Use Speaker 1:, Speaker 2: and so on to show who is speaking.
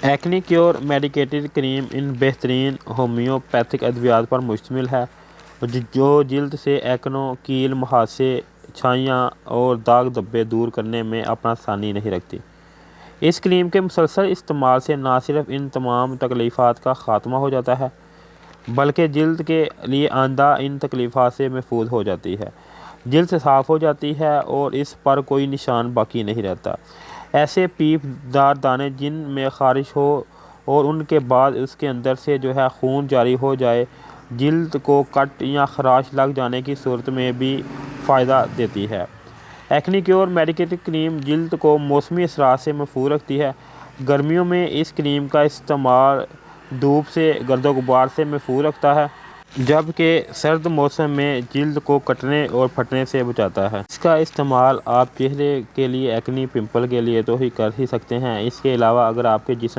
Speaker 1: Acne cure medicated کریم ان بہترین homeopathic ادویات پر مشتمل ہے جو جلد سے ایکنو، کیل، مہاسے، چھائیاں اور داغ دھبے دور کرنے میں اپنا ثانی نہیں رکھتی۔ اس کریم کے مسلسل استعمال سے نہ صرف ان تمام تکلیفات کا خاتمہ ہو جاتا ہے بلکہ جلد کے لیے آئندہ ان تکلیفات سے محفوظ ہو جاتی ہے، جلد صاف ہو جاتی ہے اور اس پر کوئی نشان باقی نہیں رہتا۔ ایسے پیپ دار دانے جن میں خارش ہو اور ان کے بعد اس کے اندر سے خون جاری ہو جائے، جلد کو کٹ یا خراش لگ جانے کی صورت میں بھی فائدہ دیتی ہے۔ ایکنی کیور میڈیکیٹڈ کریم جلد کو موسمی اثرات سے محفوظ رکھتی ہے۔ گرمیوں میں اس کریم کا استعمال دھوپ سے، گرد و غبار سے محفوظ رکھتا ہے، جبکہ سرد موسم میں جلد کو کٹنے اور پھٹنے سے بچاتا ہے۔ اس کا استعمال آپ چہرے کے لیے ایکنی پمپل کے لیے تو کر ہی سکتے ہیں، اس کے علاوہ اگر آپ کے جسم